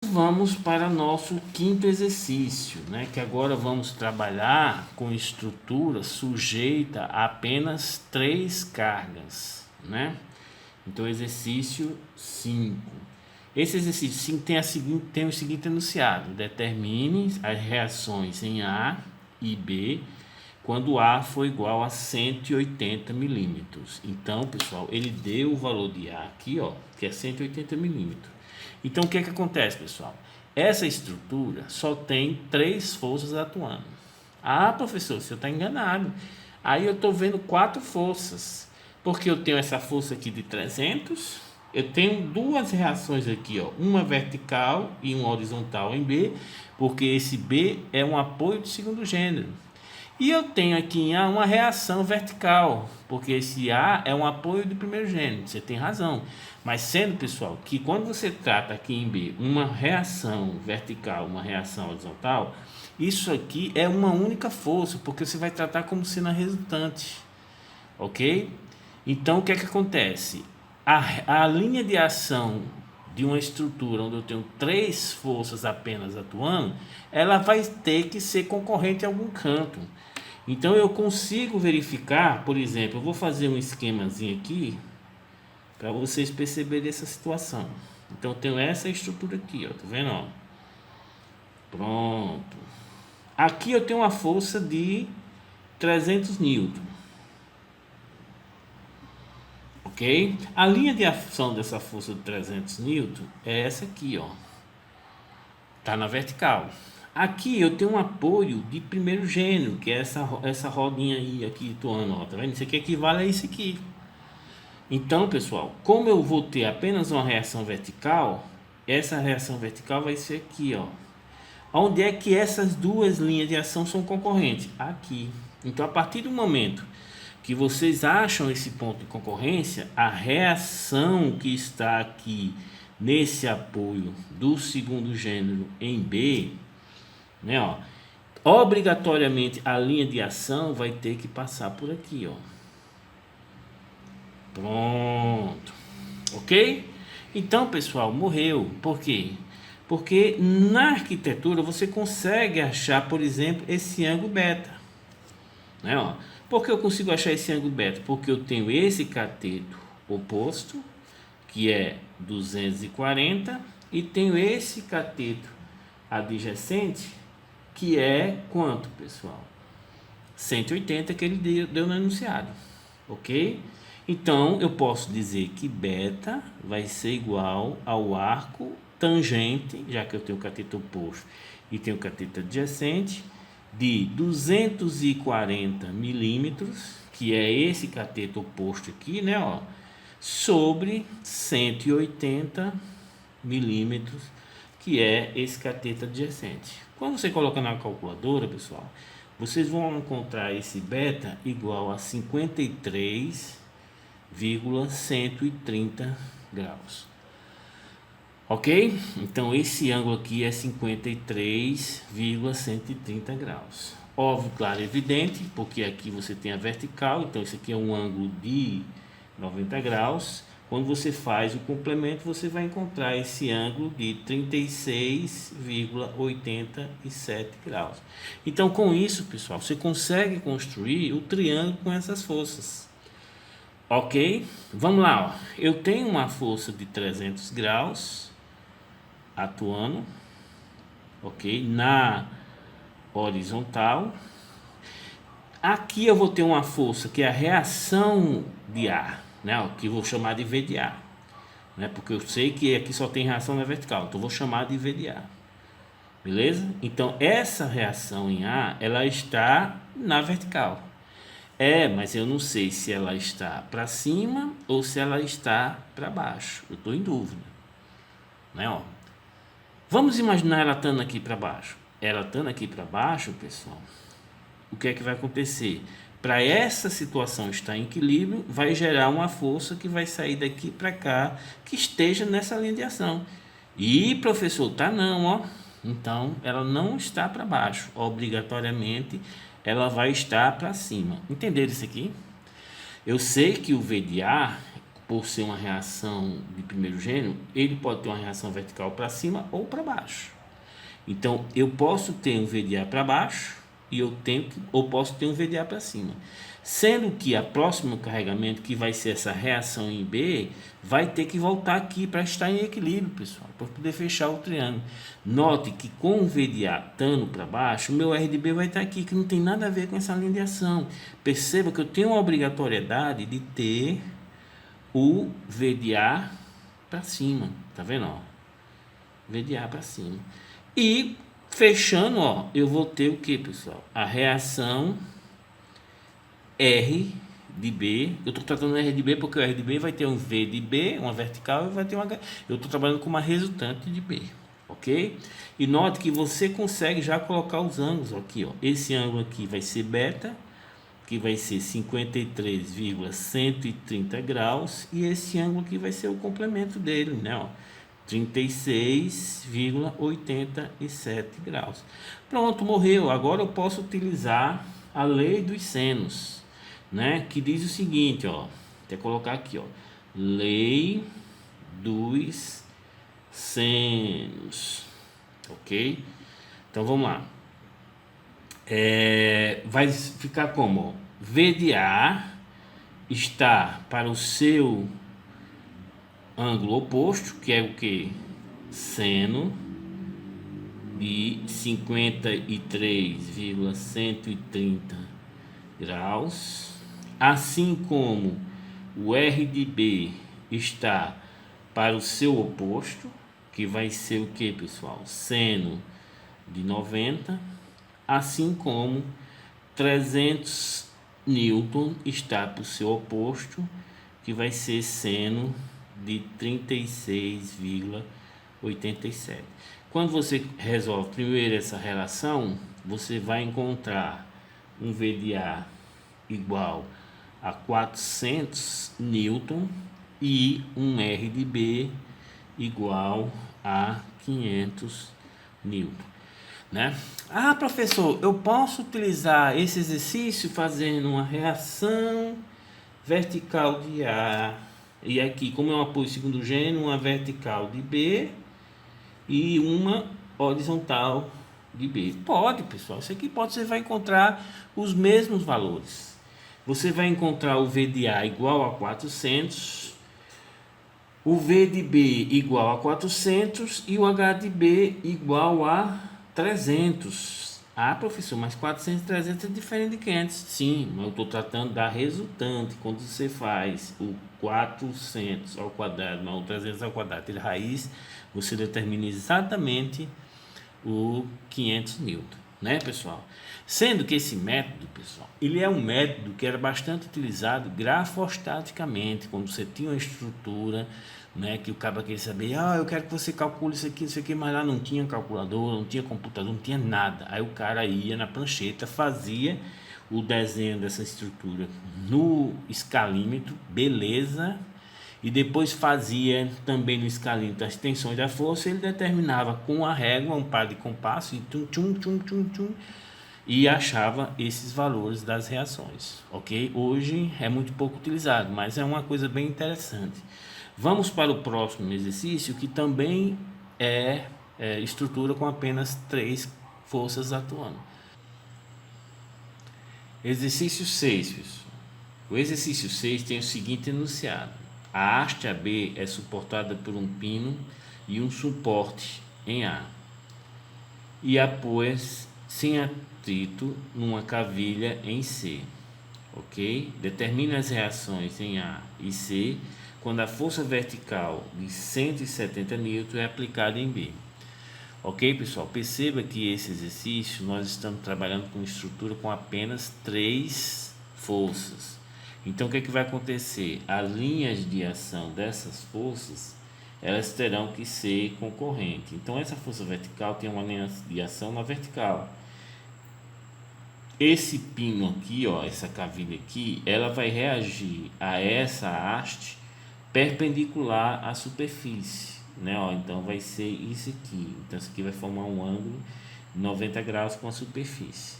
vamos para nosso quinto exercício, né? Que agora vamos trabalhar com estrutura sujeita a apenas 3 cargas, né? Então, exercício 5. Esse exercício 5 tem o seguinte enunciado: determine as reações em A e B quando A for igual a 180 milímetros. Então, pessoal, ele deu o valor de A aqui, ó, que é 180 milímetros. Então, o que é que acontece, pessoal? Essa estrutura só tem 3 forças atuando. Ah, professor, você está enganado. Aí eu estou vendo 4 forças, porque eu tenho essa força aqui de 300, eu tenho 2 reações aqui, ó, uma vertical e uma horizontal em B, porque esse B é um apoio de segundo gênero. E eu tenho aqui em A uma reação vertical, porque esse A é um apoio do primeiro gênero. Você tem razão. Mas sendo, pessoal, que quando você trata aqui em B uma reação vertical, uma reação horizontal, isso aqui é uma única força, porque você vai tratar como sendo a resultante. Ok? Então, o que é que acontece? A linha de ação de uma estrutura onde eu tenho 3 forças apenas atuando, ela vai ter que ser concorrente em algum canto. Então eu consigo verificar, por exemplo, eu vou fazer um esquemazinho aqui para vocês perceberem essa situação. Então eu tenho essa estrutura aqui, ó, tá vendo, ó? Pronto. Aqui eu tenho uma força de 300 newton. Ok? A linha de ação dessa força de 300 newton é essa aqui, ó. Tá na vertical. Aqui eu tenho um apoio de primeiro gênero, que é essa rodinha aí aqui atuando, ó, tá vendo? Isso aqui equivale a isso aqui. Então, pessoal, como eu vou ter apenas uma reação vertical, essa reação vertical vai ser aqui, ó. Onde é que essas duas linhas de ação são concorrentes? Aqui. Então, a partir do momento que vocês acham esse ponto de concorrência, a reação que está aqui nesse apoio do segundo gênero em B, né, ó, obrigatoriamente a linha de ação vai ter que passar por aqui, ó. Pronto. Ok? Então, pessoal, morreu. Por quê? Porque na arquitetura você consegue achar, por exemplo, esse ângulo beta, né, ó. Por que eu consigo achar esse ângulo beta? Porque eu tenho esse cateto oposto, que é 240, e tenho esse cateto adjacente, que é quanto, pessoal? 180, que ele deu no enunciado, ok? Então, eu posso dizer que beta vai ser igual ao arco tangente, já que eu tenho o cateto oposto e tenho o cateto adjacente, de 240 milímetros, que é esse cateto oposto aqui, né, ó, sobre 180 milímetros, que é esse cateto adjacente. Quando você coloca na calculadora, pessoal, vocês vão encontrar esse beta igual a 53,130 graus. Ok? Então esse ângulo aqui é 53,130 graus. Óbvio, claro, evidente, porque aqui você tem a vertical, então isso aqui é um ângulo de 90 graus. Quando você faz o complemento, você vai encontrar esse ângulo de 36,87 graus. Então, com isso, pessoal, você consegue construir o triângulo com essas forças. Ok? Vamos lá, ó. Eu tenho uma força de 300 graus atuando, ok? Na horizontal. Aqui eu vou ter uma força que é a reação de ar, né? Que eu vou chamar de V de A, né? Porque eu sei que aqui só tem reação na vertical, então eu vou chamar de V de A, beleza? Então essa reação em A, ela está na vertical. Mas eu não sei se ela está para cima ou se ela está para baixo. Eu estou em dúvida, né? Ó, vamos imaginar ela estando aqui para baixo. Ela estando aqui para baixo, pessoal, o que é que vai acontecer? Para essa situação estar em equilíbrio, vai gerar uma força que vai sair daqui para cá, que esteja nessa linha de ação. E, professor, tá não, ó. Então, ela não está para baixo. Obrigatoriamente, ela vai estar para cima. Entenderam isso aqui? Eu sei que o V de A, por ser uma reação de primeiro gênero, ele pode ter uma reação vertical para cima ou para baixo. Então, eu posso ter um VDA para baixo ou posso ter um VDA para cima. Sendo que a próximo carregamento, que vai ser essa reação em B, vai ter que voltar aqui para estar em equilíbrio, pessoal, para poder fechar o triângulo. Note que com o VDA estando para baixo, o meu R de B vai estar aqui, que não tem nada a ver com essa linha de ação. Perceba que eu tenho a obrigatoriedade de ter o VDA para cima, tá vendo? Ó? VDA para cima. E fechando, ó, eu vou ter o que, pessoal? A reação R de B. Eu estou tratando R de B porque o R de B vai ter um V de B, uma vertical, e vai ter uma. Eu estou trabalhando com uma resultante de B, ok? E note que você consegue já colocar os ângulos aqui, ó. Esse ângulo aqui vai ser beta, que vai ser 53,130 graus, e esse ângulo aqui vai ser o complemento dele, né? Ó, 36,87 graus. Pronto, morreu. Agora eu posso utilizar a lei dos senos, né? Que diz o seguinte, ó. Até colocar aqui, ó. Lei dos senos, ok? Então vamos lá. Vai ficar como? V de A está para o seu ângulo oposto, que é o que? Seno de 53,130 graus, assim como o R de B está para o seu oposto, que vai ser o que, pessoal? Seno de 90, assim como 300 newton está para o seu oposto, que vai ser seno de 36,87. Quando você resolve primeiro essa relação, você vai encontrar um VDA igual a 400 newton e um R de B igual a 500 newton, né? Ah, professor, eu posso utilizar esse exercício fazendo uma reação vertical de A, e aqui, como é um apoio segundo gênero, uma vertical de B e uma horizontal de B. Pode, pessoal, isso aqui pode, você vai encontrar os mesmos valores. Você vai encontrar o V de A igual a 400, o V de B igual a 400 e o H de B igual a 300. Ah, professor, mas 400 e 300 é diferente de 500. Sim, mas eu estou tratando da resultante. Quando você faz o 400 ao quadrado mais o 300 ao quadrado de raiz, você determina exatamente o 500 newton, né, pessoal? Sendo que esse método, pessoal, ele é um método que era bastante utilizado grafostaticamente, quando você tinha uma estrutura, né, que o cara queria saber, eu quero que você calcule isso aqui, mas lá não tinha calculadora, não tinha computador, não tinha nada. Aí o cara ia na prancheta, fazia o desenho dessa estrutura no escalímetro, beleza, e depois fazia também no escalímetro as tensões da força. Ele determinava com a régua um par de compasso e e achava esses valores das reações, ok? Hoje é muito pouco utilizado, mas é uma coisa bem interessante. Vamos para o próximo exercício, que também é estrutura com apenas 3 forças atuando. Exercício 6, pessoal. O exercício 6 tem o seguinte enunciado: a haste AB é suportada por um pino e um suporte em A, e apoia-se sem atrito numa cavilha em C, ok? Determine as reações em A e C quando a força vertical de 170 N é aplicada em B. Ok, pessoal? Perceba que esse exercício nós estamos trabalhando com estrutura com apenas 3 forças. Então, o que vai acontecer? As linhas de ação dessas forças, elas terão que ser concorrentes. Então, essa força vertical tem uma linha de ação na vertical. Esse pino aqui, ó, essa cavilha aqui, ela vai reagir a essa haste perpendicular à superfície, né? Ó, então vai ser isso aqui. Então isso aqui vai formar um ângulo de 90 graus com a superfície.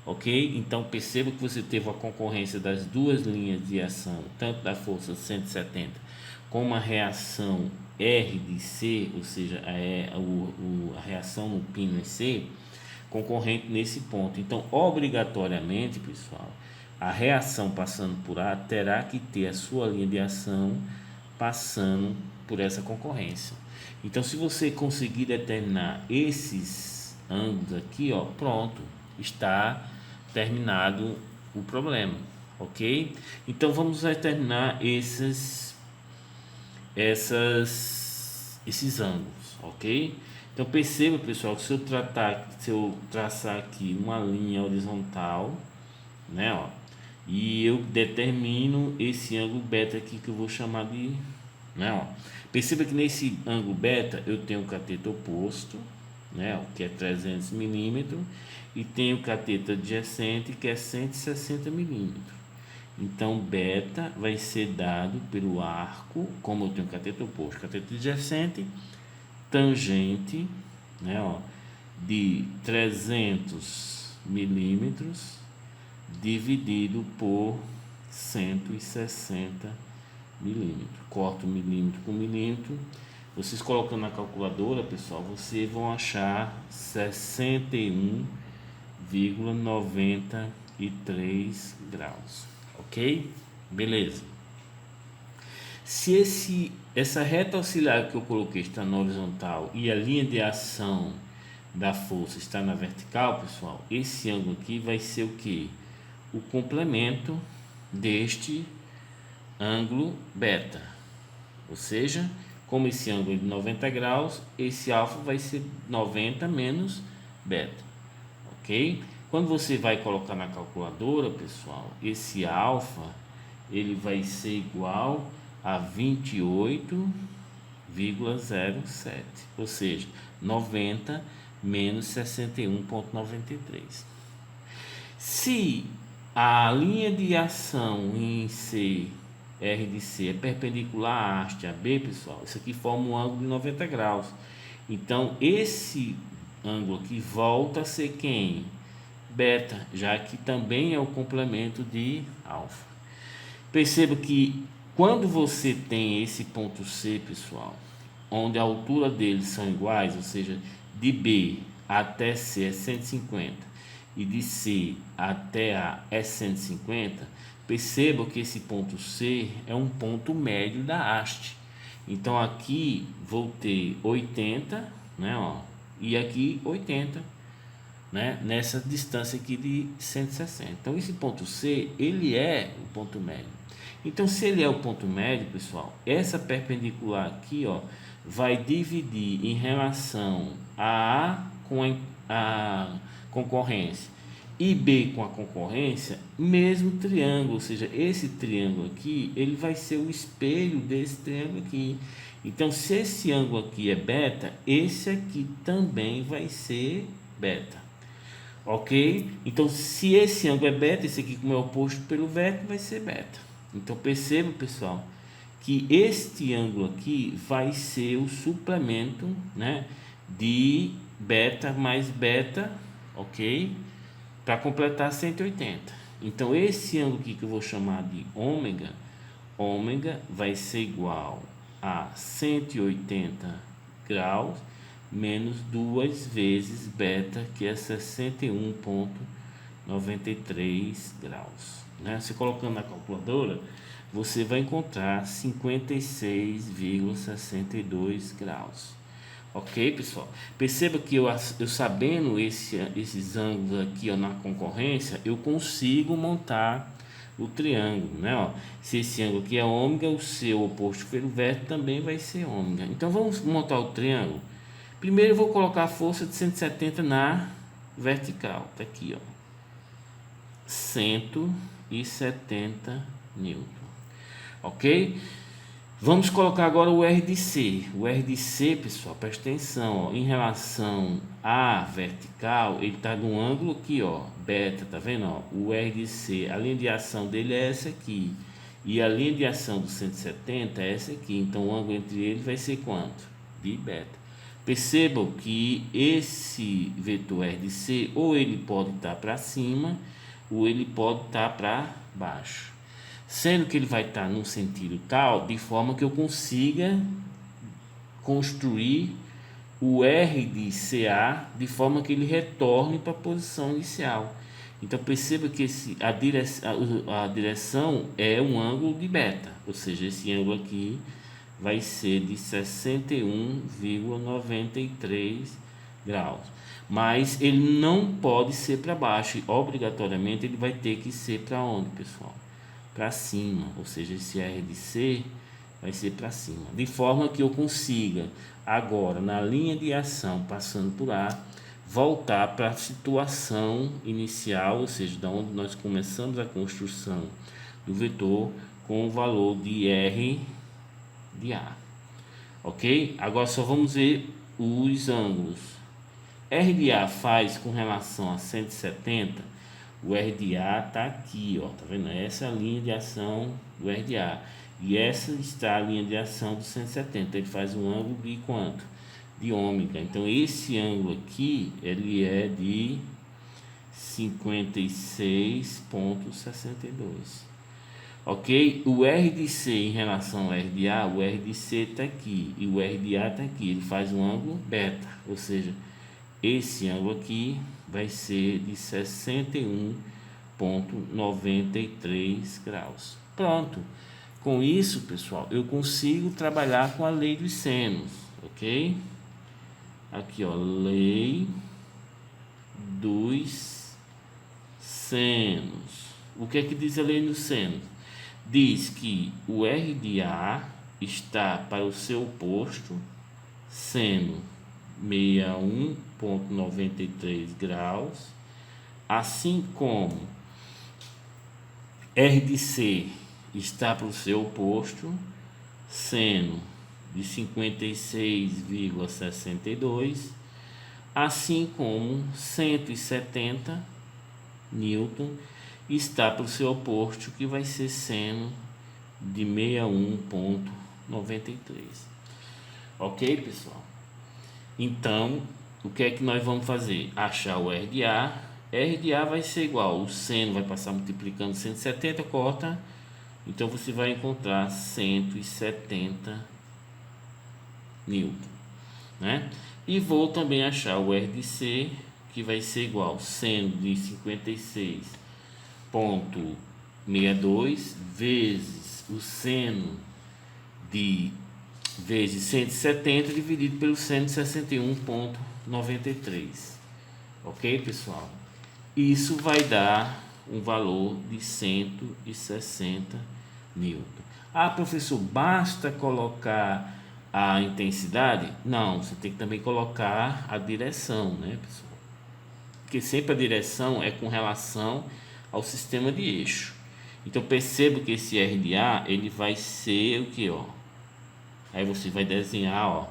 ok? Então perceba que você teve a concorrência das duas linhas de ação, tanto da força 170 como a reação R de C, ou seja, a reação no pino EC, concorrente nesse ponto. Então, obrigatoriamente, pessoal, a reação passando por A terá que ter a sua linha de ação passando por essa concorrência. Então, se você conseguir determinar esses ângulos aqui, ó, pronto, está terminado o problema, ok? Então, vamos determinar esses ângulos, ok? Então perceba, pessoal, que se eu traçar aqui uma linha horizontal, né, ó, e eu determino esse ângulo beta aqui que eu vou chamar de, né, ó, perceba que nesse ângulo beta eu tenho o cateto oposto, né, ó, que é 300 milímetros, e tenho o cateto adjacente, que é 160 milímetros. Então, beta vai ser dado pelo arco, como eu tenho cateto oposto, cateto adjacente, tangente, né, ó, de 300 milímetros dividido por 160 milímetros. Corto milímetro por milímetro. Vocês colocando na calculadora, pessoal, vocês vão achar 61,93 graus. Ok? Beleza. Se essa reta auxiliar que eu coloquei está na horizontal e a linha de ação da força está na vertical, pessoal, esse ângulo aqui vai ser o que? O complemento deste ângulo beta. Ou seja, como esse ângulo é de 90 graus, esse alfa vai ser 90 menos beta. Ok? Quando você vai colocar na calculadora, pessoal, esse alfa ele vai ser igual a 28,07, ou seja, 90 menos 61,93. Se a linha de ação em C, R de C, é perpendicular à haste AB, pessoal, isso aqui forma um ângulo de 90 graus. Então, esse ângulo aqui volta a ser quem? Beta, já que também é o complemento de alfa. Perceba que quando você tem esse ponto C, pessoal, onde a altura deles são iguais, ou seja, de B até C é 150 e de C até A é 150, perceba que esse ponto C é um ponto médio da haste. Então aqui vou ter 80, né, ó, e aqui 80, né, nessa distância aqui de 160. Então esse ponto C, ele é o ponto médio. Então se ele é o ponto médio, pessoal, essa perpendicular aqui, ó, vai dividir em relação a A com a concorrência e B com a concorrência, mesmo triângulo, ou seja, esse triângulo aqui, ele vai ser o espelho desse triângulo aqui. Então se esse ângulo aqui é beta, esse aqui também vai ser beta. Ok? Então, se esse ângulo é beta, esse aqui como é oposto pelo vértice, vai ser beta. Então, perceba, pessoal, que este ângulo aqui vai ser o suplemento, né, de beta mais beta, ok? Para completar 180. Então, esse ângulo aqui que eu vou chamar de ômega, ômega vai ser igual a 180 graus menos 2 vezes beta, que é 61,93 graus. Né? Se colocando na calculadora, você vai encontrar 56,62 graus. Ok, pessoal? Perceba que eu sabendo esses ângulos aqui, ó, na concorrência, eu consigo montar o triângulo, né? Ó, se esse ângulo aqui é ômega, o seu oposto pelo vértice também vai ser ômega. Então vamos montar o triângulo. Primeiro eu vou colocar a força de 170 na vertical, tá aqui, ó, 170 newton, ok? Vamos colocar agora o R de C. O R de C, pessoal, presta atenção, ó, em relação à vertical, ele está num ângulo aqui, ó, beta, tá vendo, ó? O R de C, a linha de ação dele é essa aqui, e a linha de ação do 170 é essa aqui, então o ângulo entre eles vai ser quanto? De beta. Percebam que esse vetor R de C, ou ele pode estar para cima, ou ele pode estar para baixo. Sendo que ele vai estar num sentido tal, de forma que eu consiga construir o R de CA de forma que ele retorne para a posição inicial. Então perceba que a direção é um ângulo de beta, ou seja, esse ângulo aqui vai ser de 61,93 graus. Mas ele não pode ser para baixo, e obrigatoriamente ele vai ter que ser para onde, pessoal? Para cima, ou seja, esse R de C vai ser para cima, de forma que eu consiga agora na linha de ação, passando por A, voltar para a situação inicial, ou seja, da onde nós começamos a construção do vetor com o valor de R de A, ok? Agora só vamos ver os ângulos. R de A faz com relação a 170, o R de A está aqui, ó, tá vendo? Essa é a linha de ação do R de A. E essa está a linha de ação do 170. Ele faz um ângulo de quanto? De ômega. Então esse ângulo aqui, ele é de 56,62. Ok? O R de C em relação ao R de A, o R de C está aqui e o R de A está aqui. Ele faz um ângulo beta, ou seja, esse ângulo aqui vai ser de 61,93 graus. Pronto. Com isso, pessoal, eu consigo trabalhar com a lei dos senos, ok? Aqui, ó, lei dos senos. O que é que diz a lei dos senos? Diz que o R de A está para o seu oposto, seno 61,93 graus, assim como R de C está para o seu oposto, seno de 56,62, assim como 170 Newton está para o seu oposto, que vai ser seno de 61,93. Ok, pessoal? Então, o que é que nós vamos fazer? Achar o R de A. R de A vai ser igual, o seno vai passar multiplicando 170, corta. Então você vai encontrar 170 Newton, né? E vou também achar o R de C, que vai ser igual seno de 56,62 vezes o seno de vezes 170 dividido pelo seno de 61,93. Ok, pessoal? Isso vai dar um valor de 160 Newton. Ah, professor, basta colocar a intensidade? Não, você tem que também colocar a direção, né, pessoal? Porque sempre a direção é com relação ao sistema de eixo. Então perceba que esse R de A, ele vai ser o que, ó? Aí você vai desenhar, ó.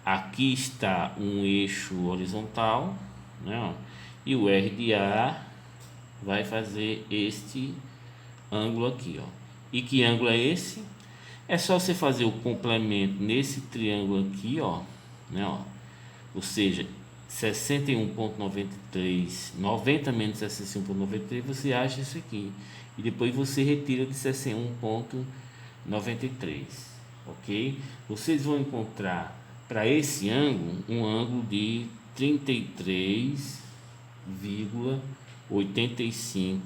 Aqui está um eixo horizontal, né, ó, e o R de A vai fazer este ângulo aqui, ó. E que ângulo é esse? É só você fazer o complemento nesse triângulo aqui, ó, né, ó. Ou seja, 61,93, 90 menos 61,93, você acha isso aqui. E depois você retira de 61,93, ok? Vocês vão encontrar para esse ângulo um ângulo de 33,85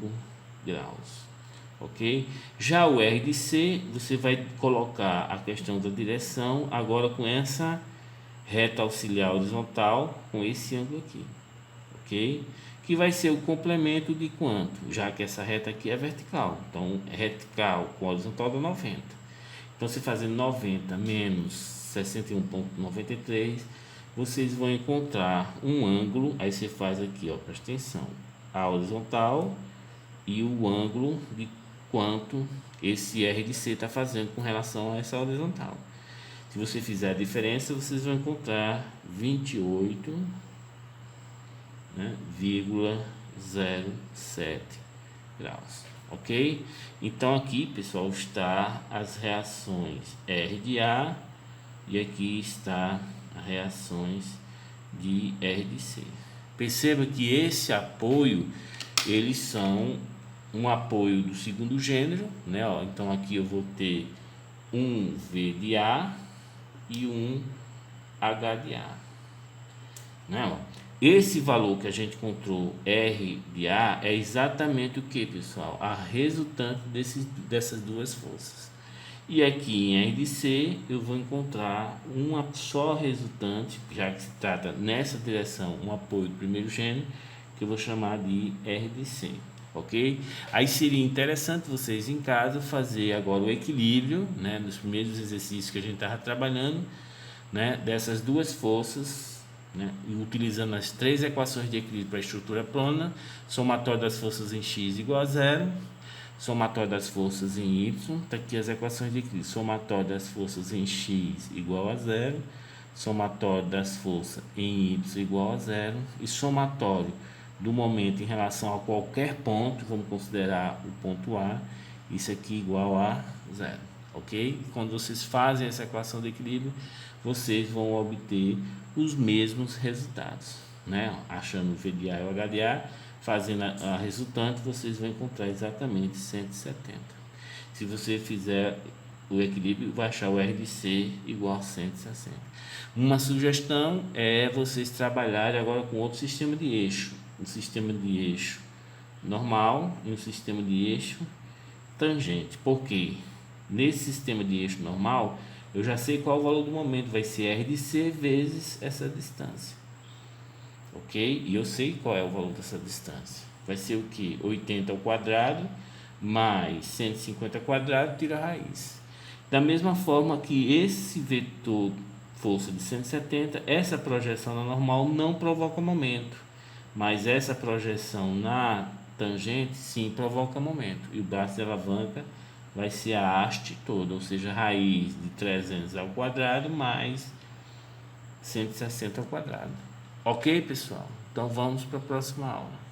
graus, ok? Já o R de C, você vai colocar a questão da direção agora com essa reta auxiliar horizontal, com esse ângulo aqui, ok? Que vai ser o complemento de quanto? Já que essa reta aqui é vertical, então vertical com horizontal dá 90. Então, se fazer 90 menos 61,93, vocês vão encontrar um ângulo. Aí você faz aqui, ó, presta atenção, a horizontal e o ângulo de quanto esse R de C está fazendo com relação a essa horizontal. Se você fizer a diferença, vocês vão encontrar 28, né, 0,07 graus, ok? Então aqui, pessoal, está as reações R de A e aqui está reações de R de C. Perceba que esse apoio, eles são um apoio do segundo gênero, né? Ó, então aqui eu vou ter um V de A e um H de A, né? Ó, esse valor que a gente encontrou, R de A, é exatamente o que, pessoal? A resultante dessas duas forças. E aqui em R de C eu vou encontrar uma só resultante, já que se trata nessa direção um apoio do primeiro gênero, que eu vou chamar de R de C, ok? Aí seria interessante vocês em casa fazer agora o equilíbrio, né, nos primeiros exercícios que a gente estava trabalhando, né, dessas duas forças, né, e utilizando as três equações de equilíbrio para a estrutura plana, somatório das forças em x igual a zero, somatório das forças em y, está aqui as equações de equilíbrio, somatório das forças em x igual a zero, somatório das forças em y igual a zero, e somatório do momento em relação a qualquer ponto, vamos considerar o ponto A, isso aqui igual a zero, ok? Quando vocês fazem essa equação de equilíbrio, vocês vão obter os mesmos resultados, né? Achando o V de A e o H de A, fazendo a resultante, vocês vão encontrar exatamente 170. Se você fizer o equilíbrio, vai achar o R de C igual a 160. Uma sugestão é vocês trabalharem agora com outro sistema de eixo. Um sistema de eixo normal e um sistema de eixo tangente. Por quê? Nesse sistema de eixo normal, eu já sei qual o valor do momento, vai ser R de C vezes essa distância. Ok? E eu sei qual é o valor dessa distância. Vai ser o que? 80 ao quadrado mais 150 ao quadrado, tira a raiz. Da mesma forma que esse vetor força de 170, essa projeção na normal não provoca momento, mas essa projeção na tangente sim provoca momento. E o braço de alavanca vai ser a haste toda, ou seja, a raiz de 300 ao quadrado mais 160 ao quadrado. Ok, pessoal? Então vamos para a próxima aula.